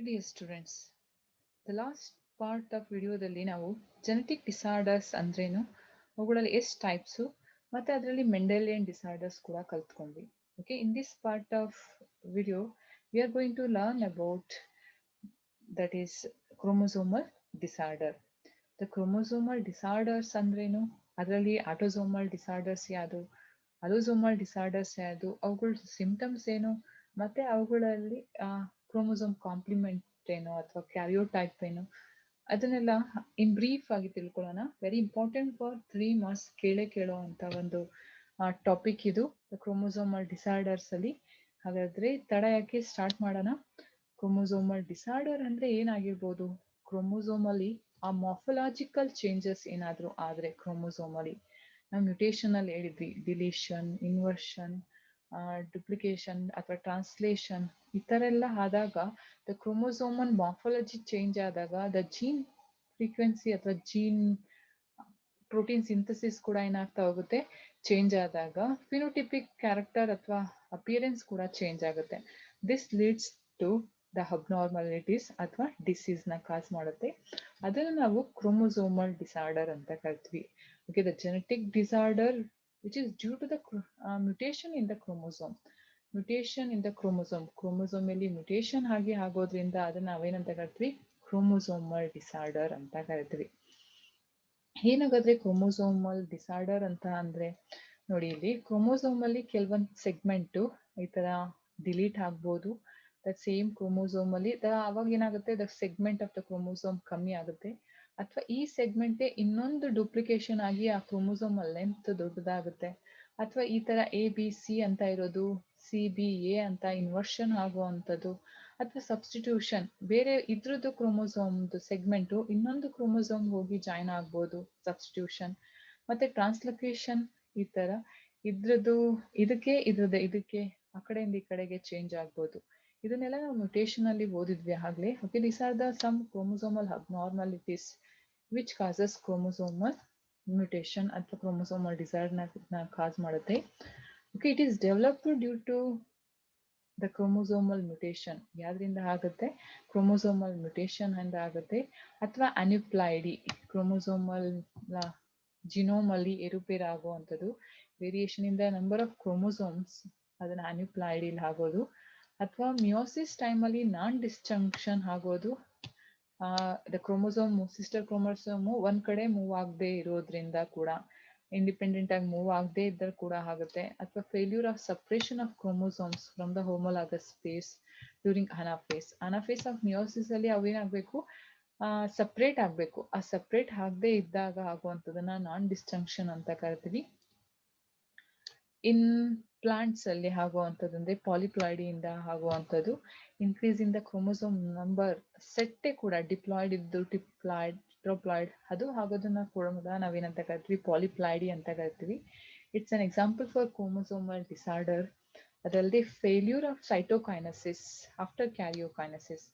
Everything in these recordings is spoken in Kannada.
Dear students, the last part of ವಿಡಿಯೋದಲ್ಲಿ ನಾವು ಜೆನೆಟಿಕ್ ಡಿಸಾರ್ಡರ್ಸ್ ಅಂದ್ರೇನು, ಅವುಗಳಲ್ಲಿ ಎಷ್ಟು ಟೈಪ್ಸು ಮತ್ತೆ ಅದರಲ್ಲಿ ಮೆಂಡೆಲಿಯನ್ ಡಿಸಾರ್ಡರ್ಸ್ ಕೂಡ ಕಲ್ತ್ಕೊಂಡ್ವಿ. Okay, in this part of video we are going to learn about that is chromosomal disorder. The chromosomal disorders ಅಂದ್ರೇನು, ಅದರಲ್ಲಿ ಆಟೋಸೋಮಲ್ ಡಿಸಾರ್ಡರ್ಸ್ ಯಾವುದು, ಅಲೋಸೋಮಲ್ ಡಿಸಾರ್ಡರ್ಸ್ ಯಾವುದು, ಅವುಗಳ ಸಿಂಪ್ಟಮ್ಸ್ ಏನು, ಮತ್ತೆ ಅವುಗಳಲ್ಲಿ ಕ್ರೋಮೋಸೋಮ್ ಕಾಂಪ್ಲಿಮೆಂಟ್ ಏನು ಅಥವಾ ಕ್ಯಾರಿಯೋಟೈಪ್ ಏನು, ಅದನ್ನೆಲ್ಲ ಇನ್ ಬ್ರೀಫ್ ಆಗಿ ತಿಳ್ಕೊಳ್ಳೋಣ. ವೆರಿ ಇಂಪಾರ್ಟೆಂಟ್ ಫಾರ್ 3 ಮಾರ್ಕ್ಸ್ ಕೇಳೋ ಅಂತ ಒಂದು ಟಾಪಿಕ್ ಇದು, ಕ್ರೋಮೋಸೋಮಲ್ ಡಿಸಾರ್ಡರ್ಸ್ ಅಲ್ಲಿ. ಹಾಗಾದ್ರೆ ತಡ ಯಾಕೆ, ಸ್ಟಾರ್ಟ್ ಮಾಡೋಣ. ಕ್ರೋಮೋಸೋಮಲ್ ಡಿಸಾರ್ಡರ್ ಅಂದ್ರೆ ಏನಾಗಿರ್ಬೋದು? ಕ್ರೋಮೋಸೋಮಲ್ಲಿ ಆ ಮಾರ್ಫಲಾಜಿಕಲ್ ಚೇಂಜಸ್ ಏನಾದರೂ ಆದರೆ ಕ್ರೋಮೋಸೋಮಲ್ಲಿ, ನಾವು ಮ್ಯೂಟೇಷನ್ ಅಲ್ಲಿ ಹೇಳಿದ್ವಿ, ಡಿಲೀಷನ್, ಇನ್ವರ್ಷನ್, ಡುಪ್ಲಿಕೇಶನ್ ಅಥವಾ ಟ್ರಾನ್ಸ್ಲೇಷನ್, ಈ ಥರ ಎಲ್ಲ ಆದಾಗ ದ ಕ್ರೋಮೋಸೋಮಲ್ ಮಾರ್ಫಾಲಜಿ ಚೇಂಜ್ ಆದಾಗ ದ ಜೀನ್ ಫ್ರೀಕ್ವೆನ್ಸಿ ಅಥವಾ ಜೀನ್ ಪ್ರೋಟೀನ್ ಸಿಂಥಸಿಸ್ ಕೂಡ ಏನಾಗ್ತಾ ಹೋಗುತ್ತೆ, ಚೇಂಜ್ ಆದಾಗ ಫಿನೋಟಿಪಿಕ್ ಕ್ಯಾರೆಕ್ಟರ್ ಅಥವಾ ಅಪಿಯರೆನ್ಸ್ ಕೂಡ ಚೇಂಜ್ ಆಗುತ್ತೆ. This leads to the abnormalities ಅಥವಾ ಡಿಸೀಸ್ನ ಕಾಸ್ ಮಾಡುತ್ತೆ. ಅದನ್ನು ನಾವು ಕ್ರೋಮೋಸೋಮಲ್ ಡಿಸಾರ್ಡರ್ ಅಂತ ಕರಿತೀವಿ. Okay, the genetic disorder which is due to the mutation in the chromosome. Mutation in the chromosome. Chromosome ಅಲ್ಲಿ mutation ಹಾಗೆ ಆಗೋದ್ರಿಂದ ಅದನ್ನ ನಾವೇನಂತ ಕರಿತೀವಿ, ಕ್ರೋಮೋಸೋಮಲ್ ಡಿಸಾರ್ಡರ್ ಅಂತ ಕರಿತೀವಿ. ಏನಾಗಾದ್ರೆ ಕ್ರೋಮೋಸೋಮಲ್ ಡಿಸಾರ್ಡರ್ ಅಂತ ಅಂದ್ರೆ, ನೋಡಿ ಇಲ್ಲಿ ಕ್ರೋಮೋಸೋಮ್ ಅಲ್ಲಿ ಕೆಲವೊಂದು ಸೆಗ್ಮೆಂಟು ಈ ತರ ಡಿಲೀಟ್ ಆಗ್ಬೋದು. ದಟ್ ಸೇಮ್ ಕ್ರೋಮೋಸೋಮ್ ಅಲ್ಲಿ ಅವಾಗ ಏನಾಗುತ್ತೆ, the segment of the chromosome ಕಮ್ಮಿ ಆಗುತ್ತೆ, ಅಥವಾ ಈ ಸೆಗ್ಮೆಂಟೇ ಇನ್ನೊಂದು ಡೂಪ್ಲಿಕೇಶನ್ ಆಗಿ ಆ ಕ್ರೋಮೋಸೋಮ್ ಲೆಂತ್ ದೊಡ್ಡದಾಗುತ್ತೆ, ಅಥವಾ ಈ ತರ ABC ಅಂತ ಇರೋದು CBA ಅಂತ ಇನ್ವರ್ಷನ್ ಆಗುವಂಥದ್ದು, ಅಥವಾ ಸಬ್ಸ್ಟಿಟ್ಯೂಷನ್, ಬೇರೆ ಇದ್ರದ್ದು ಕ್ರೋಮೋಸೋಮ್ದು ಸೆಗ್ಮೆಂಟು ಇನ್ನೊಂದು ಕ್ರೋಮೋಸೋಮ್ ಹೋಗಿ ಜಾಯ್ನ್ ಆಗ್ಬೋದು, ಸಬ್ಸ್ಟಿಟ್ಯೂಷನ್. ಮತ್ತೆ ಟ್ರಾನ್ಸ್ಲೊಕೇಶನ್, ಈ ತರ ಇದ್ರದ್ದು ಇದಕ್ಕೆ ಆ ಕಡೆಯಿಂದ ಈ ಕಡೆಗೆ ಚೇಂಜ್ ಆಗ್ಬೋದು. ಇದನ್ನೆಲ್ಲ ನಾವು ಮ್ಯೂಟೇಷನ್ ಅಲ್ಲಿ ಓದಿದ್ವಿ ಆಗ್ಲೇ. Okay, these are the some chromosomal abnormalities which causes chromosomal mutation ಅಥವಾ ಕ್ರೋಮೋಸೋಮಲ್ ಡಿಸಾರ್ಡರ್ನ ಕಾಸ್ ಮಾಡುತ್ತೆ. Okay, it is developed due to the chromosomal mutation. ಯಾವ್ದ್ರಿಂದ ಆಗುತ್ತೆ? ಕ್ರೋಮೋಸೋಮಲ್ ಮ್ಯೂಟೇಷನ್ ಇಂದ ಆಗುತ್ತೆ, ಅಥವಾ ಅನ್ಯುಪ್ಲಾಯ್ಡಿ, ಕ್ರೋಮೋಸೋಮಲ್ ಜಿನೋಮ್ ಅಲ್ಲಿ ಏರುಪೇರು ಆಗುವಂಥದ್ದು, ವೇರಿಯೇಷನ್ ಇಂದ ನಂಬರ್ ಆಫ್ ಕ್ರೋಮೋಸೋಮ್ಸ್, ಅದನ್ನ ಅನ್ಯುಪ್ಲಾಯ್ಡಿಲ್ ಆಗೋದು, ಅಥವಾ ಮಿಯೋಸಿಸ್ ಟೈಮಲ್ಲಿ ನಾನ್ ಡಿಸ್ಜಂಕ್ಷನ್ ಆಗೋದು, ದ ಕ್ರೋಮೋಸೋಮ್ ಸಿಸ್ಟರ್ ಕ್ರೋಮೋಸೋಮು ಒಂದ್ ಕಡೆ ಮೂವ್ ಆಗದೆ ಇರೋದ್ರಿಂದ ಕೂಡ, ಇಂಡಿಪೆಂಡೆಂಟ್ ಆಗಿ ಮೂವ್ ಆಗದೆ ಇದ್ದರೆ ಕೂಡ ಆಗುತ್ತೆ, ಅಥವಾ failure of separation of chromosomes from the homologous space during anaphase. Anaphase of meiosis ಅಲ್ಲಿ ಅವೇನಾಗಬೇಕು, ಸಪ್ರೇಟ್ ಆಗಬೇಕು. ಆ ಸಪ್ರೇಟ್ ಆಗದೆ ಇದ್ದಾಗ ಆಗುವಂಥದ್ದನ್ನ ನಾನ್ ಡಿಸ್ಜಂಕ್ಷನ್ ಅಂತ ಕರಿತೀವಿ. ಇನ್ ಪ್ಲಾಂಟ್ಸ್ ಅಲ್ಲಿ ಆಗುವಂಥದ್ದಂದ್ರೆ ಪಾಲಿಪ್ಲಾಯ್ಡಿಯಿಂದ ಆಗುವಂಥದ್ದು. Increase in the chromosome number ಸೆಟ್ಟೆ ಕೂಡ ಡಿಪ್ಲಾಯ್ಡ್ ಇದ್ದು ಟಿಪ್ಲಾಯ್ಡ್, ಟ್ರೋಪ್ಲಾಯ್ಡ್, ಅದು ಆಗೋದನ್ನ ಕೂಡ ನಾವೇನಂತ ಕರಿತೀವಿ, ಪಾಲಿಪ್ಲಾಯ್ಡಿ ಅಂತ ಕರಿತೀವಿ. It's an example for chromosomal disorder. ಅದಲ್ಲದೆ ಫೇಲ್ಯೂರ್ ಆಫ್ ಸೈಟೋಕೈನಸಿಸ್ ಆಫ್ಟರ್ ಕ್ಯಾರಿಯೋಕೈನಸಿಸ್.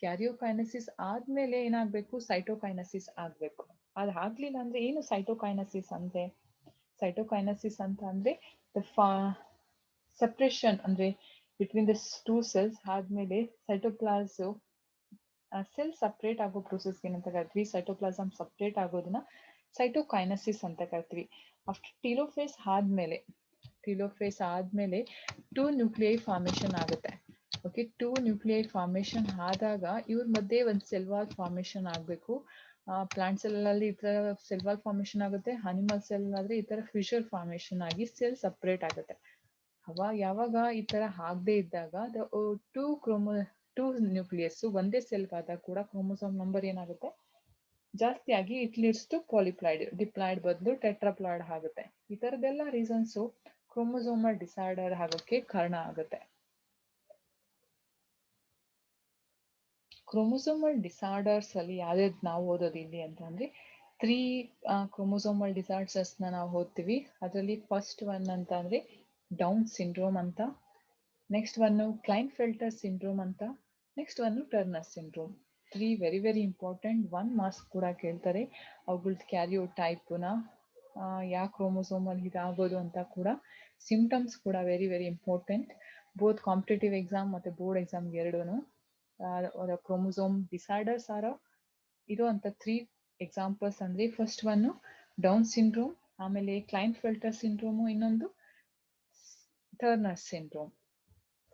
ಕ್ಯಾರಿಯೋಕೈನಸಿಸ್ ಆದ್ಮೇಲೆ ಏನಾಗಬೇಕು, ಸೈಟೋಕೈನಸಿಸ್ ಆಗಬೇಕು. ಅದು ಆಗ್ಲಿಲ್ಲ ಅಂದ್ರೆ ಏನು ಸೈಟೋಕೈನಸಿಸ್ ಅಂದ್ರೆ? ಸೈಟೋಕೈನಸಿಸ್ ಅಂತ ಅಂದ್ರೆ ದ ಸಪ್ರೇಷನ್ ಅಂದ್ರೆ ಬಿಟ್ವೀನ್ ದ ಟೂ ಸೆಲ್ಸ್ ಆದ್ಮೇಲೆ ಸೈಟೋಪ್ಲಾಸು ಸೆಲ್ ಸಪ್ರೇಟ್ ಆಗೋ ಪ್ರೊಸೆಸ್ ಏನಂತ ಕರಿತೀವಿ, ಸೈಟೋಪ್ಲಾಸಮ್ ಸಪ್ರೇಟ್ ಆಗೋದನ್ನ ಸೈಟೋಕೈನಸಿಸ್ ಅಂತ ಕರಿತೀವಿ. ಆಫ್ಟರ್ ಟೀಲೋಫೇಸ್ ಆದ್ಮೇಲೆ 2 ನ್ಯೂಕ್ಲಿಯೈ ಫಾರ್ಮೇಶನ್ ಆಗುತ್ತೆ. ಓಕೆ, 2 ನ್ಯೂಕ್ಲಿಯೈ ಫಾರ್ಮೇಶನ್ ಆದಾಗ ಇವ್ರ ಮಧ್ಯೆ ಒಂದು ಸೆಲ್ ವಾಲ್ ಫಾರ್ಮೇಶನ್ ಆಗಬೇಕು. ಪ್ಲಾಂಟ್ ಸೆಲ್ ಅಲ್ಲಿ ಈ ತರ ಸೆಲ್ ವಾಲ್ ಫಾರ್ಮೇಶನ್ ಆಗುತ್ತೆ, ಅನಿಮಲ್ ಸೆಲ್ ಆದ್ರೆ ಈ ತರ ಫಿಶರ್ ಫಾರ್ಮೇಶನ್ ಆಗಿ ಸೆಲ್ ಸಪ್ರೇಟ್ ಆಗುತ್ತೆ. ಯಾವಾಗ ಈ ತರ ಆಗದೆ ಇದ್ದಾಗ ಟೂ ನ್ಯೂಕ್ಲಿಯಸ್ ಒಂದೇ ಸೆಲ್ ಆದಾಗ ಕೂಡ ಕ್ರೋಮೋಸೋಮ್ ನಂಬರ್ ಏನಾಗುತ್ತೆ, ಜಾಸ್ತಿ ಆಗಿ ಇಟ್ ಲೀಡ್ಸ್ ಟು ಪಾಲಿಪ್ಲಾಯ್ಡ್, ಡಿಪ್ಲಾಯ್ಡ್ ಬದಲು ಟೆಟ್ರಾಪ್ಲಾಯ್ಡ್ ಆಗುತ್ತೆ. ಈ ತರದೆಲ್ಲ ರೀಸನ್ಸು ಕ್ರೋಮೋಸೋಮಲ್ ಡಿಸಾರ್ಡರ್ ಆಗೋಕ್ಕೆ ಕಾರಣ ಆಗುತ್ತೆ. ಕ್ರೋಮೋಸೋಮಲ್ ಡಿಸಾರ್ಡರ್ಸ್ ಅಲ್ಲಿ ಯಾವ್ಯಾವ್ದು ನಾವು ಓದೋದು ಇಲ್ಲಿ ಅಂತ ಅಂದ್ರೆ 3 ಕ್ರೋಮೋಸೋಮಲ್ ಡಿಸಾರ್ಡರ್ಸ್ ನಾವು ಓದ್ತೀವಿ. ಅದರಲ್ಲಿ ಫಸ್ಟ್ ಒನ್ ಅಂತ ಅಂದ್ರೆ ಡೌನ್ ಸಿಂಡ್ರೋಮ್ ಅಂತ, ನೆಕ್ಸ್ಟ್ ಒನ್ ಕ್ಲೈನ್ಫೆಲ್ಟರ್ ಸಿಂಡ್ರೋಮ್ ಅಂತ, next one turner syndrome. 3 very very important. 1 marks ಕೂಡ ಕೇಳ್ತಾರೆ. ಅವುಗಳದ್ದು ಕ್ಯಾರಿಯೋ ಟೈಪ್ನ ಯಾವ ಕ್ರೋಮೋಸೋಮಲ್ಲಿ ಇದಾಗೋದು ಅಂತ ಕೂಡ, ಸಿಂಪ್ಟಮ್ಸ್ ಕೂಡ very very important, both competitive exam ಮತ್ತು ಬೋರ್ಡ್ ಎಕ್ಸಾಮ್ ಎರಡೂ. ಕ್ರೋಮೋಸೋಮ್ ಡಿಸಾರ್ಡರ್ಸ್ ಇರುವಂತ 3 ಎಕ್ಸಾಂಪಲ್ಸ್ ಅಂದ್ರೆ ಫಸ್ಟ್ ಒನ್ ಡೌನ್ ಸಿಂಡ್ರೋಮ್, ಆಮೇಲೆ ಕ್ಲೈನ್ ಫೆಲ್ಟರ್ ಸಿಂಡ್ರೋಮ್, ಇನ್ನೊಂದು Turner syndrome.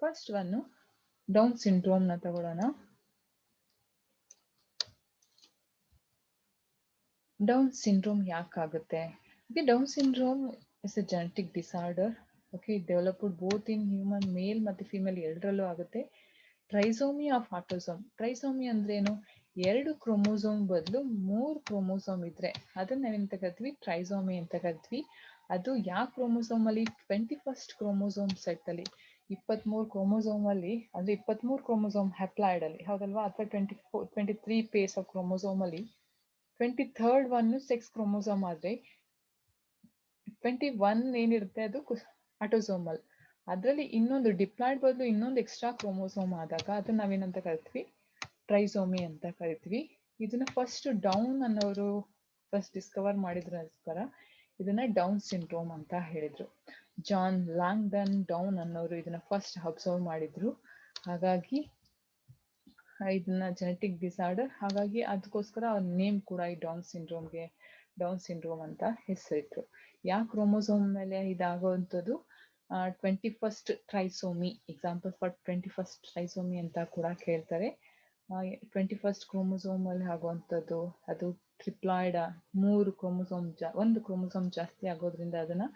First one Down syndrome ನ ತಗೊಳ್ಳೋಣ. ಡೌನ್ ಸಿಂಡ್ರೋಮ್ ಯಾಕಾಗುತ್ತೆ? Down syndrome is a genetic disorder. Okay, developed both in human, male ಮತ್ತೆ ಫಿಮೇಲ್ ಎರಡರಲ್ಲೂ ಆಗುತ್ತೆ. Trisomy of autosome. ಟ್ರೈಸೋಮಿ ಅಂದ್ರೇನು? 2 ಕ್ರೋಮೋಸೋಮ್ ಬದಲು 3 ಕ್ರೋಮೋಸೋಮ್ ಇದ್ರೆ ಅದನ್ನ ನಾವೆಂತ ಕರಿತೀವಿ? ಟ್ರೈಸೋಮಿ ಅಂತ ಕರಿತೀವಿ. ಅದು ಯಾವ ಕ್ರೋಮೋಸೋಮ್ ಅಲ್ಲಿ? 21st ಕ್ರೋಮೋಸೋಮ್ ಸೆಟ್ ಅಲ್ಲಿ, 23 ಕ್ರೋಮೋಸೋಮ್ ಅಲ್ಲಿ, ಅಂದ್ರೆ 23 ಕ್ರೋಮೋಸೋಮ್ ಹ್ಯಾಪ್ಲಾಯ್ಡ್ ಅಲ್ಲಿ, ಹೌದಲ್ವಾ? ಅಥವಾ 23 ಪೇರ್ಸ್ ಆಫ್ ಕ್ರೋಮೋಸೋಮ್ ಅಲ್ಲಿ 23rd ಒನ್ ಸೆಕ್ಸ್ ಕ್ರೋಮೋಸೋಮ್ ಆದ್ರೆ 21 ಏನಿರುತ್ತೆ ಅದು ಆಟೋಸೋಮಲ್. ಅದರಲ್ಲಿ ಇನ್ನೊಂದು ಡಿಪ್ಲಾಯ್ಡ್ ಬದಲು ಇನ್ನೊಂದು ಎಕ್ಸ್ಟ್ರಾ ಕ್ರೋಮೋಸೋಮ್ ಆದಾಗ ಅದನ್ನ ನಾವೇನಂತ ಕರಿತೀವಿ? ಟ್ರೈಸೋಮಿ ಅಂತ ಕರಿತೀವಿ. ಇದನ್ನ ಫಸ್ಟ್ ಡೌನ್ ಅನ್ನೋರು ಫಸ್ಟ್ ಡಿಸ್ಕವರ್ ಮಾಡಿದ್ರಸ್ಕರ ಇದನ್ನ ಡೌನ್ ಸಿಂಡ್ರೋಮ್ ಅಂತ ಹೇಳಿದ್ರು. ಜಾನ್ ಲ್ಯಾಂಗ್ಡನ್ ಡೌನ್ ಅನ್ನೋರು ಇದನ್ನ ಫಸ್ಟ್ ಅಬ್ಸರ್ವ್ ಮಾಡಿದ್ರು. ಹಾಗಾಗಿ ಇದನ್ನ ಜೆನೆಟಿಕ್ ಡಿಸಾರ್ಡರ್, ಹಾಗಾಗಿ ಅದಕ್ಕೋಸ್ಕರ ಅವ್ರ ನೇಮ್ ಕೂಡ ಈ ಡೌನ್ ಸಿಂಡ್ರೋಮ್ಗೆ ಡೌನ್ ಸಿಂಡ್ರೋಮ್ ಅಂತ ಹೆಸರಿಟ್ರು. ಯಾವ ಕ್ರೋಮೋಸೋಮ್ ಮೇಲೆ ಇದಾಗುವಂಥದ್ದು? 21st trisomy. Example for 21st trisomy ಅಂತ ಕೂಡ ಕೇಳ್ತಾರೆ. 21st ಕ್ರೋಮೋಸೋಮ್ ಅಲ್ಲಿ ಆಗುವಂಥದ್ದು ಅದು ಟ್ರಿಪ್ಲಾಯ್ಡ್, 3 ಕ್ರೋಮೋಸೋಮ್ ಒಂದು ಕ್ರೋಮೋಸೋಮ್ ಜಾಸ್ತಿ ಆಗೋದ್ರಿಂದ ಅದನ್ನ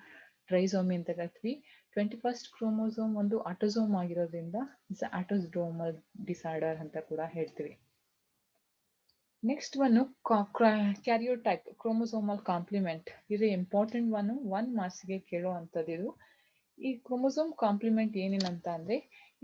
ಟ್ರೈಸೋಮಿ ಅಂತ ಕರಿತೀವಿ. 21st ಕ್ರೋಮೋಸೋಮ್ ಒಂದು ಆಟೋಸೋಮ್ ಆಗಿರೋದ್ರಿಂದ ಇಟ್ಸ್ ಆಟೋಸೋಮಲ್ ಡಿಸಾರ್ಡರ್ ಅಂತ ಕೂಡ ಹೇಳ್ತೀವಿ. Next one karyotype chromosomal complement. ಇದು ಇಂಪಾರ್ಟೆಂಟ್ ಒನ್, 1 ಮಾರ್ಕ್ಸ್ಗೆ ಕೇಳೋ ಅಂಥದ್ದು ಇದು. ಈ ಕ್ರೋಮೋಸೋಮ್ ಕಾಂಪ್ಲಿಮೆಂಟ್ ಏನೇನಂತ ಅಂದ್ರೆ,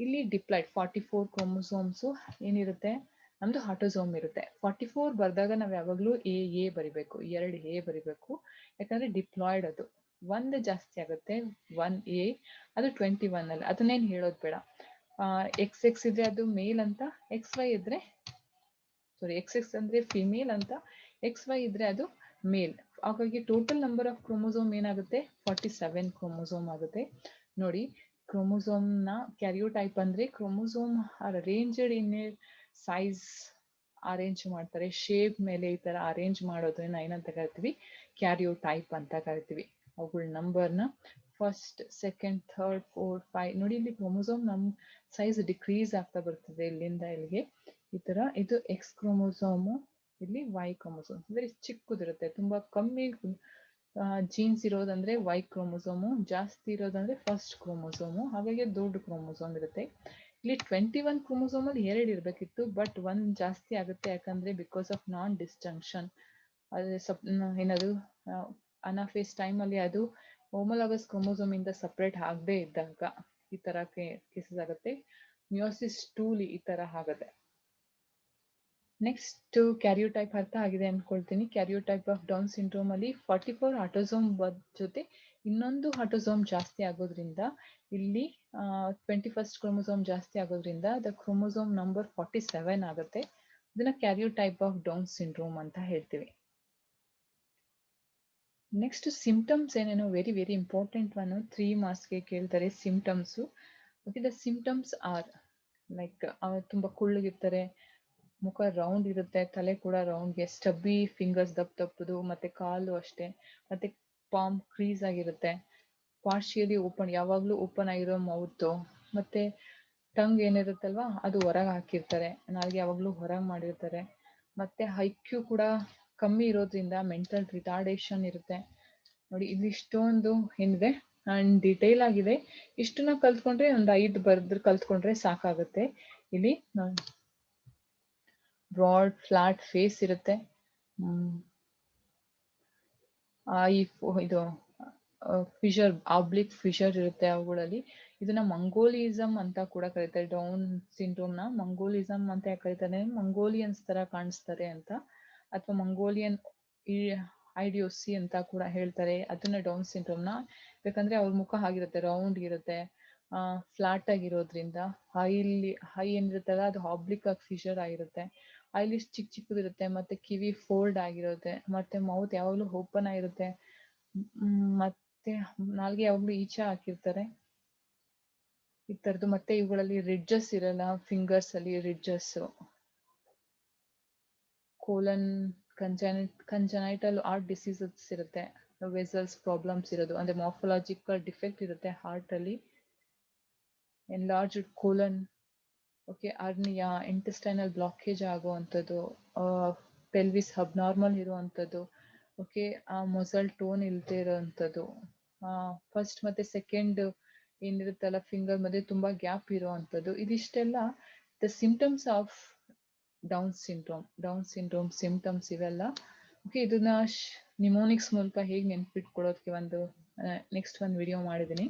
ಇಲ್ಲಿ ಡಿಪ್ಲಾಯ್ಡ್ 44 ಕ್ರೋಮೋಸೋಮ್ಸ್ ಏನಿರುತ್ತೆ ನಮ್ದು ಆಟೋಸೋಮ್ ಇರುತ್ತೆ. 44 ಬರ್ದಾಗ ನಾವು ಯಾವಾಗಲೂ ಎ ಬರಿಬೇಕು, 2 ಎ ಬರಿಬೇಕು. ಯಾಕಂದ್ರೆ ಡಿಪ್ಲಾಯ್ಡ್ ಅದು 1 ಜಾಸ್ತಿ ಆಗುತ್ತೆ, 1A, ಅದು 21 ಅಲ್ಲಿ. ಅದನ್ನೇನು ಹೇಳೋದು ಬೇಡ. XX ಇದ್ರೆ ಅದು ಮೇಲ್ ಅಂತ, XY ಇದ್ರೆ XX ಅಂದ್ರೆ ಫಿಮೇಲ್ ಅಂತ, XY ಇದ್ರೆ ಅದು ಮೇಲ್. ಹಾಗಾಗಿ ಟೋಟಲ್ ನಂಬರ್ ಆಫ್ ಕ್ರೋಮೋಸೋಮ್ ಏನಾಗುತ್ತೆ? 47 ಕ್ರೋಮೋಸೋಮ್ ಆಗುತ್ತೆ. ನೋಡಿ, ಕ್ರೋಮೋಸೋಮ್ ನ ಕ್ಯಾರಿಯೋಟೈಪ್ ಅಂದ್ರೆ chromosome are arranged in a size, arrange ಮಾಡ್ತಾರೆ ಶೇಪ್ ಮೇಲೆ, ಈ ತರ ಅರೇಂಜ್ ಮಾಡೋದನ್ನ ಏನಂತ ಕರಿತೀವಿ? ಕ್ಯಾರಿಯೋಟೈಪ್ ಅಂತ ಕರಿತೀವಿ. ಅವುಗಳ ನಂಬರ್ನ ಫಸ್ಟ್, ಸೆಕೆಂಡ್, ಥರ್ಡ್, ಫೋರ್ತ್, 5 ನೋಡಿ, ಇಲ್ಲಿ ಕ್ರೋಮೋಸೋಮ್ ನಮ್ ಸೈಜ್ ಡಿಕ್ರೀಸ್ ಆಗ್ತಾ ಬರ್ತದೆ ಇಲ್ಲಿಂದ ಇಲ್ಲಿಗೆ. ಈ ತರ ಇದು ಎಕ್ಸ್ ಕ್ರೋಮೋಸೋಮು, ಇಲ್ಲಿ ವೈ ಕ್ರೋಮೋಸೋಮ್ ವೆರಿ ಚಿಕ್ಕದಿರುತ್ತೆ, ತುಂಬಾ ಕಮ್ಮಿ ಜೀನ್ಸ್ ಇರೋದಂದ್ರೆ ವೈ ಕ್ರೋಮೋಸೋಮು, ಜಾಸ್ತಿ ಇರೋದಂದ್ರೆ ಫಸ್ಟ್ ಕ್ರೋಮೋಸೋಮು. ಹಾಗಾಗಿ ದೊಡ್ಡ ಕ್ರೋಮೋಸೋಮ್ ಇರುತ್ತೆ. ಇಲ್ಲಿ 21 ಕ್ರೋಮೋಸೋಮ್ ಅಲ್ಲಿ 2 ಇರಬೇಕಿತ್ತು, ಬಟ್ 1 ಜಾಸ್ತಿ ಆಗುತ್ತೆ. ಯಾಕಂದ್ರೆ ಬಿಕಾಸ್ ಆಫ್ ನಾನ್ ಡಿಸ್ಜಂಕ್ಷನ್, ಅದೇ ಏನದು ಅನಾಫೇಸ್ ಟೈಮ್ ಅಲ್ಲಿ ಅದು ಹೋಮೋಲಾಗಸ್ ಕ್ರೋಮೋಸೋಮ್ ಇಂದ ಸಪ್ರೇಟ್ ಆಗದೆ ಇದ್ದಾಗ ಈ ತರ ಕೇಸಸ್ ಆಗುತ್ತೆ. ಮಿಯೋಸಿಸ್ 2 ಈ ತರ ಆಗುತ್ತೆ. ನೆಕ್ಸ್ಟ್ ಕ್ಯಾರಿಯೋಟೈಪ್ ಅರ್ಥ ಆಗಿದೆ ಅನ್ಕೊಳ್ತೀನಿ. ಕ್ಯಾರಿಯೋಟೈಪ್ ಆಫ್ ಡೌನ್ ಸಿಂಡ್ರೋಮ್ ಅಲ್ಲಿ 44 ಆಟೋಸೋಮ್ ಜೊತೆ ಇನ್ನೊಂದು ಆಟೋಸೋಮ್ ಜಾಸ್ತಿ ಆಗೋದ್ರಿಂದ, ಇಲ್ಲಿ 21st ಕ್ರೋಮೋಸೋಮ್ ಜಾಸ್ತಿ ಆಗೋದ್ರಿಂದ ದ ಕ್ರೋಮೋಸೋಮ್ ನಂಬರ್ 47 ಆಗುತ್ತೆ. ಇದನ್ನ ಕ್ಯಾರಿಯೋಟೈಪ್ ಆಫ್ ಡೌನ್ ಸಿಂಡ್ರೋಮ್ ಅಂತ ಹೇಳ್ತೀವಿ. ನೆಕ್ಸ್ಟ್ ಸಿಂಪ್ಟಮ್ಸ್ ಏನೇನೋ ವೆರಿ ವೆರಿ ಇಂಪಾರ್ಟೆಂಟ್ ಒನ್, 3 ಮಾರ್ಕ್ಸ್ಗೆ ಕೇಳ್ತಾರೆ symptoms. Okay, the symptoms are like ತುಂಬಾ ಕುಳ್ಳಗಿರ್ತಾರೆ, ಮುಖ ರೌಂಡ್ ಇರುತ್ತೆ, ತಲೆ ಕೂಡ ರೌಂಡ್ಗೆ, ಸ್ಟಬ್ಬಿ ಫಿಂಗರ್ಸ್ ದಪ್ಪದು, ಮತ್ತೆ ಕಾಲು ಅಷ್ಟೇ, ಮತ್ತೆ ಪಾಮ್ ಕ್ರೀಸ್ ಆಗಿರುತ್ತೆ, ಪಾರ್ಶಿಯಲಿ ಓಪನ್, ಯಾವಾಗಲೂ ಓಪನ್ ಆಗಿರೋ ಮೌತು, ಮತ್ತೆ ಟಂಗ್ ಏನಿರುತ್ತಲ್ವಾ ಅದು ಹೊರಗೆ ಹಾಕಿರ್ತಾರೆ, ನಾಲ್ಗೆ ಯಾವಾಗಲೂ ಹೊರಗೆ ಮಾಡಿರ್ತಾರೆ, ಮತ್ತೆ ಐಕ್ಯೂ ಕೂಡ ಕಮ್ಮಿ ಇರೋದ್ರಿಂದ ಮೆಂಟಲ್ ರಿಟಾರ್ಡೇಷನ್ ಇರುತ್ತೆ. ನೋಡಿ, ಇಲ್ಲಿ ಇಷ್ಟೊಂದು ಏನಿದೆ ಅಂಡ್ ಡಿಟೇಲ್ ಆಗಿದೆ. ಇಷ್ಟನ್ನ ಕಲ್ತ್ಕೊಂಡ್ರೆ ಒಂದು 5 ಬರ್ದ್ರೆ ಕಲ್ತ್ಕೊಂಡ್ರೆ ಸಾಕಾಗುತ್ತೆ. ಇಲ್ಲಿ ಬ್ರಾಡ್ ಫ್ಲಾಟ್ ಫೇಸ್ ಇರುತ್ತೆ, ಇದು ಫಿಶರ್, ಆಬ್ಲಿಕ್ ಫಿಶರ್ ಇರುತ್ತೆ ಅವುಗಳಲ್ಲಿ. ಇದನ್ನ ಮಂಗೋಲಿಸಮ್ ಅಂತ ಕೂಡ ಕರೀತಾರೆ. ಡೌನ್ ಸಿಂಡ್ರೋಮ್ ನ ಮಂಗೋಲಿಸಮ್ ಅಂತ ಯಾಕೆ ಕರೀತಾರೆ? ಮಂಗೋಲಿಯನ್ಸ್ ತರ ಕಾಣಿಸ್ತಾರೆ ಅಂತ, ಅಥವಾ ಮಂಗೋಲಿಯನ್ ಐಡಿಯೋಸಿ ಅಂತ ಕೂಡ ಹೇಳ್ತಾರೆ. ಅದನ್ನ ಡೌನ್ ಸಿಂಡ್ರೋಮ್ ನ, ಯಾಕಂದ್ರೆ ಅವ್ರ ಮುಖ ಆಗಿರುತ್ತೆ, ರೌಂಡ್ ಇರುತ್ತೆ, ಫ್ಲಾಟ್ ಆಗಿರೋದ್ರಿಂದ. ಹೈ ಏನಿರುತ್ತಲ್ಲ ಅದು ಆಬ್ಲಿಕ್ ಆಗಿ ಫಿಶರ್ ಆಗಿರುತ್ತೆ, ಐಲಿಶ್ ಚಿಕ್ಕ ಚಿಕ್ಕದಿರುತ್ತೆ, ಮತ್ತೆ ಕಿವಿ ಫೋಲ್ಡ್ ಆಗಿರುತ್ತೆ, ಮತ್ತೆ ಮೌತ್ ಯಾವಾಗಲೂ ಓಪನ್ ಆಗಿರುತ್ತೆ, ಮತ್ತೆ ನಾಲ್ಗೆ ಯಾವಾಗಲೂ ಈಚೆ ಹಾಕಿರ್ತಾರೆ. ಈ ತರದ್ದು. ಮತ್ತೆ ಇವುಗಳಲ್ಲಿ ರಿಡ್ಜಸ್ ಇರಲ್ಲ, ಫಿಂಗರ್ಸ್ ಅಲ್ಲಿ ridges. Colon congenital heart diseases ಇರುತ್ತೆ, ವೆಸಲ್ಸ್ ಪ್ರಾಬ್ಲಮ್ಸ್ ಇರೋದು, ಅಂದ್ರೆ ಮಾರ್ಫಾಲಜಿಕಲ್ ಡಿಫೆಕ್ಟ್ ಇರುತ್ತೆ ಹಾರ್ಟ್ ಅಲ್ಲಿ. Enlarge colon, okay, hernia, intestinal blockage ಆಗುವಂಥದ್ದು, ಪೆಲ್ವಿಸ್ ಅಬ್ನಾರ್ಮಲ್ ಇರುವಂಥದ್ದು, ಓಕೆ, ಆ ಮೊಸಲ್ ಟೋನ್ ಇಲ್ದೇ ಇರೋವಂಥದ್ದು, ಫಸ್ಟ್ ಮತ್ತೆ ಸೆಕೆಂಡ್ ಏನಿರುತ್ತಲ್ಲ ಫಿಂಗರ್ ಮಧ್ಯೆ ತುಂಬಾ ಗ್ಯಾಪ್ ಇರುವಂಥದ್ದು. ಇದಿಷ್ಟೆಲ್ಲ the symptoms of Down syndrome symptoms ಇವೆಲ್ಲ. ಓಕೆ, ಇದನ್ನ ನಿಮೋನಿಕ್ಸ್ ಮೂಲಕ ಹೇಗೆ ನೆನ್ಪಿಟ್ಕೊಳ್ಳೋದಕ್ಕೆ ನೆಕ್ಸ್ಟ್ ಒಂದು ವಿಡಿಯೋ ಮಾಡಿದ್ದೀನಿ.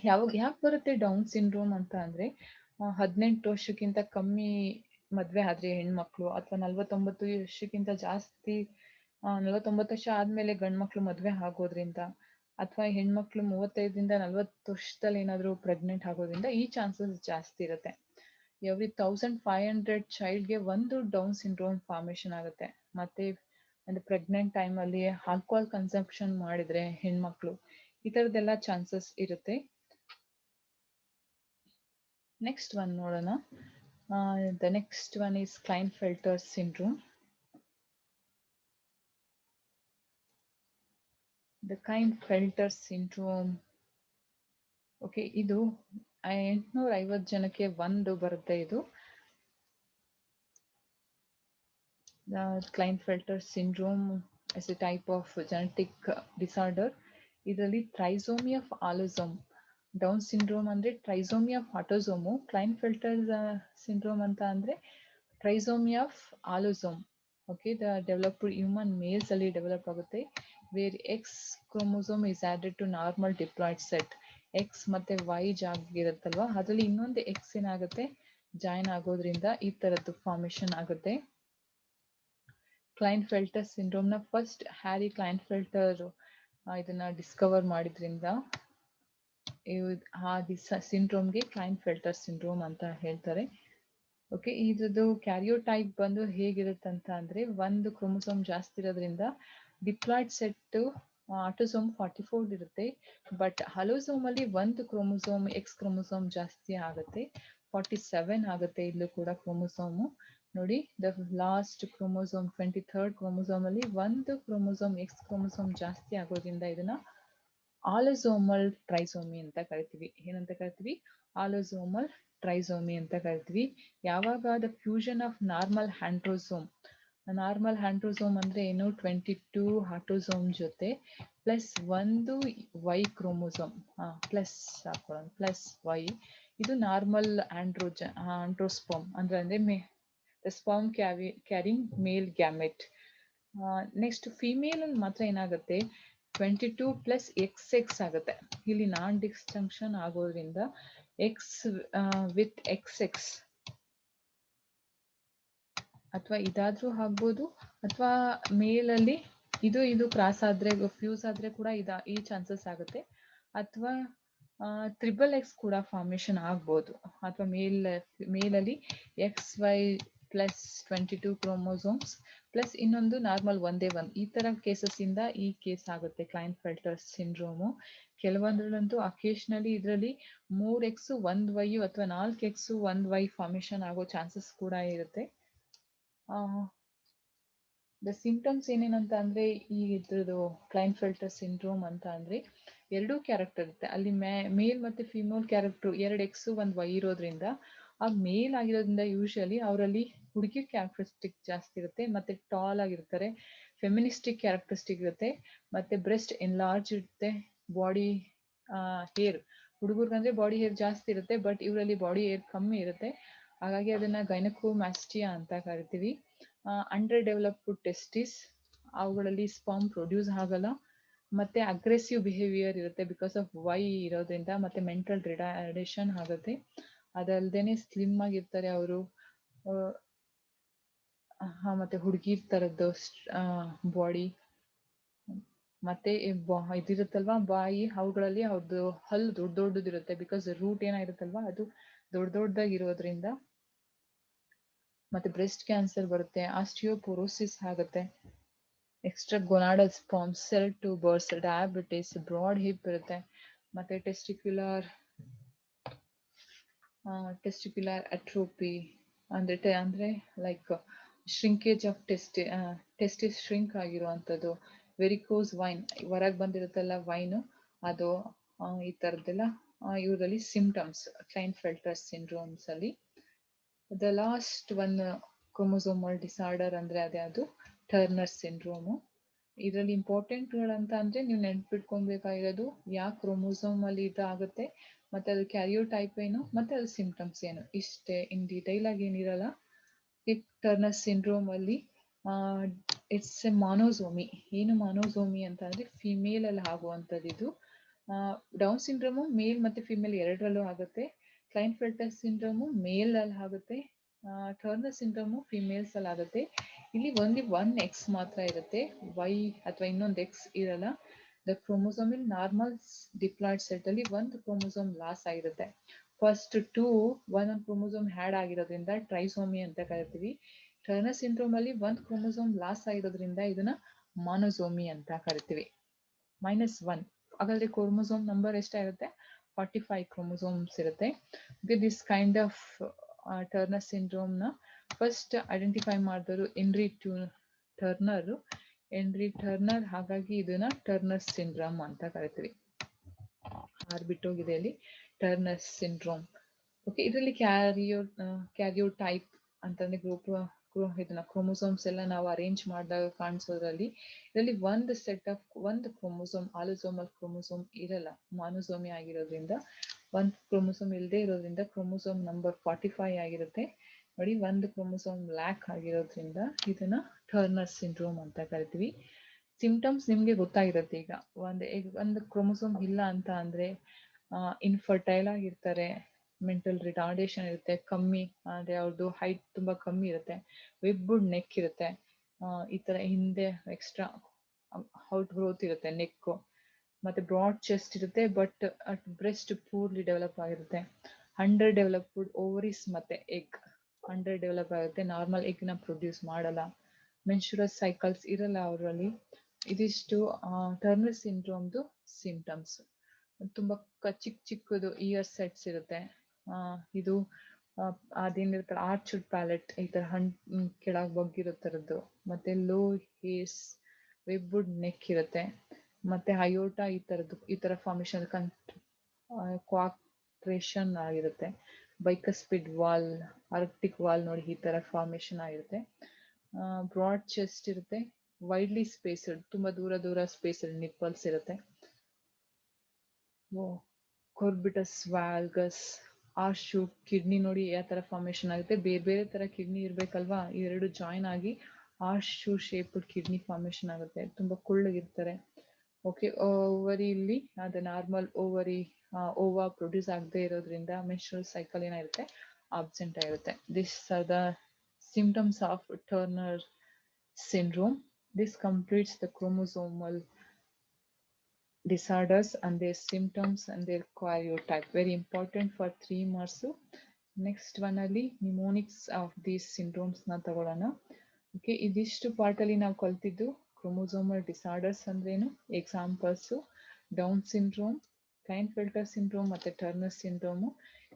ಯಾಕೆ ಬರುತ್ತೆ ಡೌನ್ ಸಿಂಡ್ರೋಮ್ ಅಂತ ಅಂದ್ರೆ, 18 ವರ್ಷಕ್ಕಿಂತ ಕಮ್ಮಿ ಮದ್ವೆ ಆದ್ರೆ ಹೆಣ್ಮಕ್ಳು, ಅಥವಾ 49 ವರ್ಷಕ್ಕಿಂತ ಜಾಸ್ತಿ 49 ವರ್ಷ ಆದ್ಮೇಲೆ ಗಂಡ್ಮಕ್ಳು ಮದ್ವೆ ಆಗೋದ್ರಿಂದ, ಅಥವಾ ಹೆಣ್ಮಕ್ಳು 35ರಿಂದ 40 ವರ್ಷದಲ್ಲಿ ಏನಾದ್ರು ಪ್ರೆಗ್ನೆಂಟ್ ಆಗೋದ್ರಿಂದ ಈ ಚಾನ್ಸಸ್ ಜಾಸ್ತಿ ಇರುತ್ತೆ. ಎವ್ರಿ 1500 ಚೈಲ್ಡ್ಗೆ ಒಂದು ಡೌನ್ ಸಿಂಡ್ರೋಮ್ ಫಾರ್ಮೇಶನ್ ಆಗುತ್ತೆ. ಮತ್ತೆ ಅಂದ್ರೆ ಪ್ರೆಗ್ನೆಂಟ್ ಟೈಮಲ್ಲಿ ಆಲ್ಕೋಹಾಲ್ ಕನ್ಸಂಪ್ಷನ್ ಮಾಡಿದ್ರೆ ಹೆಣ್ಮಕ್ಳು, ಈ ಥರದ್ದೆಲ್ಲ ಚಾನ್ಸಸ್ ಇರುತ್ತೆ. ನೆಕ್ಸ್ಟ್ ಒನ್ ನೋಡೋಣ. The next one is Klinefelter syndrome. The Klinefelter syndrome, okay, ಇದು 850 ಜನಕ್ಕೆ ಒಂದು ಬರುತ್ತೆ. ಇದು Klinefelter syndrome is a type of genetic disorder. ಇದರಲ್ಲಿ trisomy of allosome. Down syndrome ಅಂದ್ರೆ trisomy of autosome. Klinefelter syndrome ಅಂತ ಅಂದ್ರೆ trisomy of allosome. Okay, the developed human males ಅಲ್ಲಿ ಡೆವಲಪ್ ಆಗುತ್ತೆ. Where X chromosome is added to normal diploid set. X ಮತ್ತೆ ವೈ ಜಾಗಿರುತ್ತಲ್ವಾ, ಅದರಲ್ಲಿ ಇನ್ನೊಂದು ಎಕ್ಸ್ ಏನಾಗುತ್ತೆ ಜಾಯಿನ್ ಆಗೋದ್ರಿಂದ ಈ ತರದ್ದು ಫಾರ್ಮೇಶನ್ ಆಗುತ್ತೆ. ಕ್ಲೈನ್ಫೆಲ್ಟರ್ ಸಿಂಡ್ರೋಮ್ನ ಫಸ್ಟ್ ಹ್ಯಾರಿ ಕ್ಲೈನ್ಫೆಲ್ಟರ್ ಇದನ್ನ ಡಿಸ್ಕವರ್ ಮಾಡಿದ್ರಿಂದ ಆ ಸಿಂಡ್ರೋಮ್ಗೆ ಕ್ಲೈನ್ಫೆಲ್ಟರ್ ಸಿಂಡ್ರೋಮ್ ಅಂತ ಹೇಳ್ತಾರೆ. ಓಕೆ, ಇದ್ರದ್ದು ಕ್ಯಾರಿಯೋಟೈಪ್ ಬಂದು ಹೇಗಿರುತ್ತೆ ಅಂದ್ರೆ, ಒಂದು ಕ್ರೋಮೋಸೋಮ್ ಜಾಸ್ತಿ ಇರೋದ್ರಿಂದ ಡಿಪ್ಲಾಯ್ಡ್ ಸೆಟ್ ಆಟೋಸೋಮ್ 44 ಇರುತ್ತೆ. ಬಟ್ ಅಲೋಸೋಮ್ ಅಲ್ಲಿ ಒಂದು ಕ್ರೋಮೋಸೋಮ್ ಎಕ್ಸ್ ಕ್ರೋಮೋಸೋಮ್ ಜಾಸ್ತಿ ಆಗುತ್ತೆ, 47 ಆಗುತ್ತೆ. ಇಲ್ಲೂ ಕೂಡ ಕ್ರೋಮೋಸೋಮು ನೋಡಿ, the last chromosome 23rd chromosome ಅಲ್ಲಿ ಒಂದು ಕ್ರೋಮೋಸೋಮ್ ಎಕ್ಸ್ ಕ್ರೋಮೋಸೋಮ್ ಜಾಸ್ತಿ ಆಗೋದ್ರಿಂದ ಇದನ್ನ ಆಲೋಸೋಮಲ್ ಟ್ರೈಸೋಮಿ ಅಂತ ಕರಿತೀವಿ. ಏನಂತ ಕರಿತೀವಿ? ಆಲೋಸೋಮಲ್ ಟ್ರೈಸೋಮಿ ಅಂತ ಕರಿತೀವಿ. ಯಾವಾಗ the fusion of normal androsome. Normal androsome ಅಂದ್ರೆ ಏನು? 22 ಆಟೋಸೋಮ್ ಜೊತೆ ಪ್ಲಸ್ ಒಂದು ವೈ ಕ್ರೋಮೋಸೋಮ್, ಪ್ಲಸ್ ಹಾಕೊಳ್ಳೋಣ, ಪ್ಲಸ್ ವೈ. ಇದು ನಾರ್ಮಲ್ ಆಂಡ್ರೋಸ್ಪರ್ಮ್ ಅಂದ್ರೆ the sperm carrying male gamete. Next female ಅಲ್ಲಿ ಮಾತ್ರ ಏನಾಗುತ್ತೆ, 22 ಪ್ಲಸ್ XX ಆಗುತ್ತೆ. ಇಲ್ಲಿ ನಾನ್ ಡಿಸ್ಟಂಕ್ಷನ್ ಆಗೋದ್ರಿಂದ ಎಕ್ಸ್ ವಿತ್ XX, ಅಥವಾ ಇದಾದ್ರೂ ಆಗ್ಬೋದು, ಅಥವಾ ಮೇಲ್ ಅಲ್ಲಿ ಇದು ಕ್ರಾಸ್ ಆದ್ರೆ ಫ್ಯೂಸ್ ಆದ್ರೆ ಕೂಡ ಈ ಚಾನ್ಸಸ್ ಆಗುತ್ತೆ. ಅಥವಾ XXX ಕೂಡ ಫಾರ್ಮೇಶನ್ ಆಗ್ಬೋದು. ಅಥವಾ ಮೇಲಲ್ಲಿ XY ಪ್ಲಸ್ 22 ಕ್ರೋಮೋಸೋಮ್ಸ್ ಪ್ಲಸ್ ಇನ್ನೊಂದು ನಾರ್ಮಲ್ ಒಂದೇ ಒಂದು, ಈ ತರ ಕೇಸಸ್ ಇಂದ ಈ ಕೇಸ್ ಆಗುತ್ತೆ ಕ್ಲೈನ್ಫೆಲ್ಟರ್ ಸಿಂಡ್ರೋಮು. ಕೆಲವೊಂದ್ರಲ್ಲಂತೂ ಅಕೇಶನಲಿ ಇದರಲ್ಲಿ 3X 1Y ಅಥವಾ 4X 1Y ಫಾರ್ಮೇಶನ್ ಆಗೋ ಚಾನ್ಸಸ್ ಕೂಡ ಇರುತ್ತೆ. ದ ಸಿಂಪ್ಟಮ್ಸ್ ಏನೇನಂತ ಅಂದ್ರೆ, ಈ ಇದ್ರದ್ದು ಕ್ಲೈನ್ಫೆಲ್ಟರ್ ಸಿಂಡ್ರೋಮ್ ಅಂತ ಅಂದ್ರೆ 2 ಕ್ಯಾರೆಕ್ಟರ್ ಇರುತ್ತೆ ಅಲ್ಲಿ. ಮೇಲ್ ಮತ್ತೆ ಫಿಮೇಲ್ ಕ್ಯಾರೆಕ್ಟರ್ 2X 1Y ಇರೋದ್ರಿಂದ, ಆ ಮೇಲ್ ಆಗಿರೋದ್ರಿಂದ ಯೂಶಲಿ ಅವರಲ್ಲಿ ಹುಡುಗಿ ಕ್ಯಾರೆಕ್ಟರಿಸ್ಟಿಕ್ ಜಾಸ್ತಿ ಇರುತ್ತೆ, ಮತ್ತೆ ಟಾಲ್ ಆಗಿರ್ತಾರೆ, ಫೆಮಿನಿಸ್ಟಿಕ್ ಕ್ಯಾರೆಕ್ಟರಿಸ್ಟಿಕ್ ಇರುತ್ತೆ, ಮತ್ತೆ ಬ್ರೆಸ್ಟ್ ಎನ್ಲಾರ್ಜ್ ಇರುತ್ತೆ, ಬಾಡಿ ಹೇರ್, ಹುಡುಗರ್ಗಂದ್ರೆ ಬಾಡಿ ಹೇರ್ ಜಾಸ್ತಿ ಇರುತ್ತೆ, ಬಟ್ ಇವರಲ್ಲಿ ಬಾಡಿ ಹೇರ್ ಕಮ್ಮಿ ಇರುತ್ತೆ. ಹಾಗಾಗಿ ಅದನ್ನ ಗೈನಕೋಮ್ಯಾಸ್ಟಿಯಾ ಅಂತ ಕರಿತೀವಿ. ಅಂಡರ್ ಡೆವಲಪ್ಡ್ ಟೆಸ್ಟಿಸ್, ಅವುಗಳಲ್ಲಿ ಸ್ಪರ್ಮ್ ಪ್ರೊಡ್ಯೂಸ್ ಆಗಲ್ಲ. ಮತ್ತೆ ಅಗ್ರೆಸಿವ್ ಬಿಹೇವಿಯರ್ ಇರುತ್ತೆ ಬಿಕಾಸ್ ಆಫ್ ವೈ ಇರೋದ್ರಿಂದ. ಮತ್ತೆ ಮೆಂಟಲ್ ರಿಟಾರ್ಡೇಷನ್ ಆಗುತ್ತೆ. ಅದಲ್ದೇನೆ ಸ್ಲಿಮ್ ಆಗಿರ್ತಾರೆ ಅವರು. ಮತ್ತೆ ಹುಡುಗಿರ್ ತರದ್ದು ಬಾಡಿ. ಮತ್ತೆ ಇದಿರುತ್ತಲ್ವಾ ಬಾಯಿ, ಅವುಗಳಲ್ಲಿ ಅವ್ರದ್ದು ಹಲ್ಲು ದೊಡ್ಡದಿರುತ್ತೆ ಬಿಕಾಸ್ ರೂಟ್ ಏನಾಗಿರುತ್ತಲ್ವಾ ಅದು ದೊಡ್ಡದಾಗಿರೋದ್ರಿಂದ. ಮತ್ತೆ ಬ್ರೆಸ್ಟ್ ಕ್ಯಾನ್ಸರ್ ಬರುತ್ತೆ, ಆಸ್ಟಿಯೋಪೊರೋಸಿಸ್ ಆಗುತ್ತೆ, extra gonadal sperm, cell tubers, diabetes, broad hip ಇರುತ್ತೆ, ಮತ್ತೆ ಟೆಸ್ಟಿಕ್ಯುಲರ್ ಟೆಸ್ಟಿಕ್ಯುಲರ್ ಅಟ್ರೋಪಿ ಅಂದ್ರೆ like shrinkage of testis shrink ಆಗಿರುವಂಥದ್ದು, ವೆರಿಕೋಸ್ ವೈನ್ ಹೊರಗೆ ಬಂದಿರುತ್ತಲ್ಲ ವೈನು ಅದು, ಈ ಥರದ್ದೆಲ್ಲ ಇವರಲ್ಲಿ ಸಿಂಪ್ಟಮ್ಸ್ ಕ್ಲೈನ್ಫೆಲ್ಟರ್ ಸಿಂಡ್ರೋಮ್ಸ್ ಅಲ್ಲಿ. The last one chromosomal disorder ಅಂದ್ರೆ ಅದೇ ಅದು ಟರ್ನರ್ ಸಿಂಡ್ರೋಮು. ಇದರಲ್ಲಿ ಇಂಪಾರ್ಟೆಂಟ್ಗಳಂತ ಅಂದ್ರೆ ನೀವು ನೆನ್ಪಿಟ್ಕೊಬೇಕಾಗಿರೋದು ಯಾವ ಕ್ರೋಮೋಸೋಮ್ ಅಲ್ಲಿ ಇದಾಗುತ್ತೆ, ಮತ್ತೆ ಅದು ಕ್ಯಾರಿಯೋ ಟೈಪ್ ಏನು, ಮತ್ತೆ ಅದು ಸಿಂಪ್ಟಮ್ಸ್ ಏನು, ಇಷ್ಟೇ. ಇನ್ ಡೀಟೈಲ್ ಆಗಿ ಏನಿರಲ್ಲ. ಟರ್ನರ್ ಸಿಂಡ್ರೋಮ್ ಅಲ್ಲಿ ಇಟ್ಸ್ ಎ ಮಾನೋಸೋಮಿ. ಏನು ಮಾನೋಸೋಮಿ ಅಂತ ಅಂದ್ರೆ ಫಿಮೇಲ್ ಅಲ್ಲಿ ಆಗುವಂಥದ್ದು ಇದು. ಡೌನ್ ಸಿಂಡ್ರೋಮು ಮೇಲ್ ಮತ್ತೆ ಫಿಮೇಲ್ ಎರಡರಲ್ಲೂ ಆಗುತ್ತೆ. ಕ್ಲೈನ್ಫೆಲ್ಟರ್ ಸಿಂಡ್ರೋಮು ಮೇಲ್ ಅಲ್ಲಿ ಆಗುತ್ತೆ. ಟರ್ನರ್ ಸಿಂಡ್ರೋಮು ಫಿಮೇಲ್ಸ್ ಅಲ್ಲಿ ಆಗುತ್ತೆ. ಇಲ್ಲಿ ಓನ್ಲಿ ಒನ್ ಎಕ್ಸ್ ಮಾತ್ರ ಇರುತ್ತೆ, ವೈ ಅಥವಾ ಇನ್ನೊಂದು ಎಕ್ಸ್ ಇರಲ್ಲ. ದ ಕ್ರೋಮೋಸೋಮಿಲ್ ನಾರ್ಮಲ್ ಡಿಪ್ಲಾಯ್ಡ್ ಸೆಟ್ ಅಲ್ಲಿ ಒಂದು ಕ್ರೋಮೋಸೋಮ್ ಲಾಸ್ ಆಗಿರುತ್ತೆ. ಫಸ್ಟ್ ಒಂದೊಂದು ಕ್ರೋಮೋಸೋಮ್ ಹ್ಯಾಡ್ ಆಗಿರೋದ್ರಿಂದ ಟ್ರೈಸೋಮಿ ಅಂತ ಕರಿತೀವಿ. ಟರ್ನರ್ ಸಿಂಡ್ರೋಮ್ ಅಲ್ಲಿ ಒಂದು ಕ್ರೋಮೋಸೋಮ್ ಲಾಸ್ ಆಗಿರೋದ್ರಿಂದ ಇದನ್ನ ಮಾನೋಸೋಮಿ ಅಂತ ಕರಿತೀವಿ. -1 ಹಾಗಾದ್ರೆ ಕ್ರೋಮೋಸೋಮ್ ನಂಬರ್ ಎಷ್ಟಾಗಿರುತ್ತೆ? 45 ಕ್ರೋಮೋಸೋಮ್ಸ್ ಇರುತ್ತೆ. This kind of turner syndrome ನ ಫಸ್ಟ್ ಐಡೆಂಟಿಫೈ ಮಾಡಿದವರು ಹೆನ್ರಿ ಟರ್ನರ್. ಹಾಗಾಗಿ ಇದನ್ನ ಟರ್ನರ್ ಸಿಂಡ್ರೋಮ್ ಅಂತ ಕರಿತೀವಿ. ಬಿಟ್ಟೋಗಿದೆ ಇಲ್ಲಿ ಟರ್ನರ್ ಸಿಂಡ್ರೋಮ್. ಓಕೆ, ಇದರಲ್ಲಿ ಕ್ಯಾರಿಯೋ ಟೈಪ್ ಅಂತಂದ್ರೆ ಗ್ರೂಪ್ ಇದನ್ನ ಕ್ರೋಮೋಸೋಮ್ಸ್ ಎಲ್ಲ ನಾವು ಅರೇಂಜ್ ಮಾಡಿದಾಗ ಕಾಣಿಸೋದ್ರಲ್ಲಿ ಇದರಲ್ಲಿ ಒಂದು ಕ್ರೋಮೋಸೋಮ್ ಆಲೋಸೋಮಲ್ ಕ್ರೋಮೋಸೋಮ್ ಇರಲ್ಲ, ಮಾನೋಸೋಮಿ ಆಗಿರೋದ್ರಿಂದ. ಒಂದು ಕ್ರೋಮೋಸೋಮ್ ಇಲ್ಲದೆ ಇರೋದ್ರಿಂದ ಕ್ರೋಮೋಸೋಮ್ ನಂಬರ್ 45 ಆಗಿರುತ್ತೆ. ನೋಡಿ, ಒಂದು ಕ್ರೋಮೋಸೋಮ್ ಲ್ಯಾಕ್ ಆಗಿರೋದ್ರಿಂದ ಇದನ್ನ ಟರ್ನರ್ ಸಿಂಡ್ರೋಮ್ ಅಂತ ಕರಿತೀವಿ. ಸಿಂಪ್ಟಮ್ಸ್ ನಿಮ್ಗೆ ಗೊತ್ತಾಗಿರುತ್ತೆ. ಈಗ ಒಂದು ಕ್ರೋಮೋಸೋಮ್ ಇಲ್ಲ ಅಂತ ಅಂದ್ರೆ ಇನ್ಫರ್ಟೈಲ್ ಆಗಿರ್ತಾರೆ, ಮೆಂಟಲ್ ರಿಟಾರ್ಡೇಷನ್ ಇರುತ್ತೆ, ಕಮ್ಮಿ ಅಂದ್ರೆ ಅವ್ರದ್ದು ಹೈಟ್ ತುಂಬಾ ಕಮ್ಮಿ ಇರುತ್ತೆ, ವೆಬ್ಬುಡ್ ನೆಕ್ ಇರುತ್ತೆ, ಈ ತರ ಹಿಂದೆ ಎಕ್ಸ್ಟ್ರಾ ಔಟ್ ಗ್ರೋತ್ ಇರುತ್ತೆ ನೆಕ್, ಮತ್ತೆ ಬ್ರಾಡ್ ಚೆಸ್ಟ್ ಇರುತ್ತೆ, ಬಟ್ ಬ್ರೆಸ್ಟ್ ಪೂರ್ಲಿ ಡೆವಲಪ್ ಆಗಿರುತ್ತೆ. ಅಂಡರ್ ಡೆವಲಪ್ಡ್ ಓವರೀಸ್ ಮತ್ತೆ ಎಗ್ ಅಂಡರ್ ಡೆವಲಪ್ ಆಗುತ್ತೆ, ನಾರ್ಮಲ್ ಎಗ್ ನ ಪ್ರೊಡ್ಯೂಸ್ ಮಾಡಲ್ಲ. ಮೆನ್ಸ್ಟ್ರುಯಲ್ ಸೈಕಲ್ಸ್ ಇರಲ್ಲ ಅವರಲ್ಲಿ. ಇದಿಷ್ಟು ಟರ್ನರ್ ಸಿಂಡ್ರೋಮ್ದು ಸಿಂಪ್ಟಮ್ಸ್. ತುಂಬಾ ಚಿಕ್ಕದು ಇಯರ್ ಸೆಟ್ಸ್ ಇರುತ್ತೆ. ಇದು ಅದೇನಿರುತ್ತಲ್ಲ ಆರ್ಚ್ಡ್ ಪ್ಯಾಲೆಟ್, ಈ ತರ ಕೆಳಗೆ ಬಗ್ಗಿರೋ ಮತ್ತೆ ಲೋ ಹೇರ್ಸ್, ವೆಬ್ಬುಡ್ ನೆಕ್ ಇರುತ್ತೆ, ಮತ್ತೆ ಅಯೋಟಾ ಈ ತರ ಫಾರ್ಮೇಶನ್ ಕ್ವಾಕ್ಟ್ರೇಷನ್ ಆಗಿರುತ್ತೆ. ಬೈಕಸ್ಪಿಡ್ ವಾಲ್, ಆರ್ಕ್ಟಿಕ್ ವಾಲ್ ನೋಡಿ ಈ ತರ ಫಾರ್ಮೇಶನ್ ಆಗಿರುತ್ತೆ. ಬ್ರಾಡ್ ಚೆಸ್ಟ್ ಇರುತ್ತೆ, ವೈಡ್ಲಿ ಸ್ಪೇಸ್ಡ್, ತುಂಬಾ ದೂರ ಸ್ಪೇಸ್ಡ್ ನಿಪ್ಪಲ್ಸ್ ಇರುತ್ತೆ. ಕೊರ್ಬಿಟಸ್ ವ್ಯಾಲ್ಗಸ್, ಆರ್ಶು ಕಿಡ್ನಿ ನೋಡಿ ಯಾವ ತರ ಫಾರ್ಮೇಶನ್ ಆಗುತ್ತೆ. ಬೇರೆ ತರ ಕಿಡ್ನಿ ಇರ್ಬೇಕಲ್ವಾ, ಇವೆರಡು ಜಾಯಿನ್ ಆಗಿ ಆರ್ಶು ಶೇಪ್ಡ್ ಕಿಡ್ನಿ ಫಾರ್ಮೇಶನ್ ಆಗುತ್ತೆ. ತುಂಬಾ ಕುಳ್ಳಗಿರ್ತಾರೆ. ಓಕೆ, ಓವರಿ ಇಲ್ಲಿ ಅದು ನಾರ್ಮಲ್ ಓವಾ ಪ್ರೊಡ್ಯೂಸ್ ಆಗದೆ ಇರೋದ್ರಿಂದ ಮೆನ್ಸ್ಟ್ರುಯಲ್ ಸೈಕಲ್ ಏನಾಗಿರುತ್ತೆ, ಆಬ್ಸೆಂಟ್ ಆಗಿರುತ್ತೆ. This are the symptoms of turner syndrome. This completes the chromosomal disorders and their symptoms and their karyotype. Very important for 3 marks. Next one ಅಲ್ಲಿ mnemonics of these syndromes ನ ತಗೊಳ್ಳೋಣ. ಓಕೆ, ಇದಿಷ್ಟು ಪಾರ್ಟ್ ಅಲ್ಲಿ ನಾವು ಕಲ್ತಿದ್ದು ಕ್ರೋಮೋಸೋಮಲ್ ಡಿಸಾರ್ಡರ್ಸ್ ಅಂದ್ರೇನು, ಎಕ್ಸಾಂಪಲ್ಸ್ ಡೌನ್ ಸಿಂಡ್ರೋಮ್, ಕ್ಲೈನ್ಫೆಲ್ಟರ್ ಸಿಂಡ್ರೋಮ್ ಮತ್ತೆ ಟರ್ನರ್ ಸಿಂಡ್ರೋಮ್.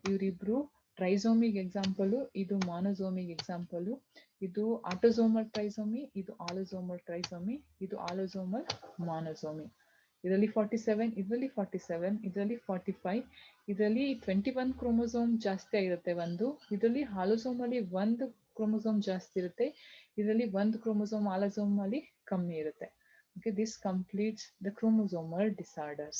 ಇವರಿಬ್ರು ಟ್ರೈಸೋಮಿಗ್ ಎಕ್ಸಾಂಪಲ್, ಇದು ಮಾನೋಸೋಮಿಗ್ ಎಕ್ಸಾಂಪಲ್. ಇದು ಆಟೋಸೋಮಲ್ ಟ್ರೈಸೋಮಿ, ಇದು ಆಲೋಸೋಮಲ್ ಟ್ರೈಸೋಮಿ, ಇದು ಆಲೋಸೋಮಲ್ ಮಾನೋಸೋಮಿ. ಇದರಲ್ಲಿ 47, ಇದರಲ್ಲಿ 47, ಇದರಲ್ಲಿ 45, ಇದರಲ್ಲಿ 21 ಕ್ರೋಮೋಸೋಮ್ ಜಾಸ್ತಿ ಆಗಿರುತ್ತೆ ಒಂದು. ಇದರಲ್ಲಿ ಆಲೋಸೋಮ್ ಅಲ್ಲಿ ಒಂದು ಕ್ರೋಮೋಸೋಮ್ ಜಾಸ್ತಿ ಇರುತ್ತೆ, ಇದರಲ್ಲಿ ಒಂದು ಕ್ರೋಮೋಸೋಮ್ ಆಲೋಸೋಮ್ ಅಲ್ಲಿ ಕಮ್ಮಿ ಇರುತ್ತೆ. Okay, this completes the chromosomal disorders.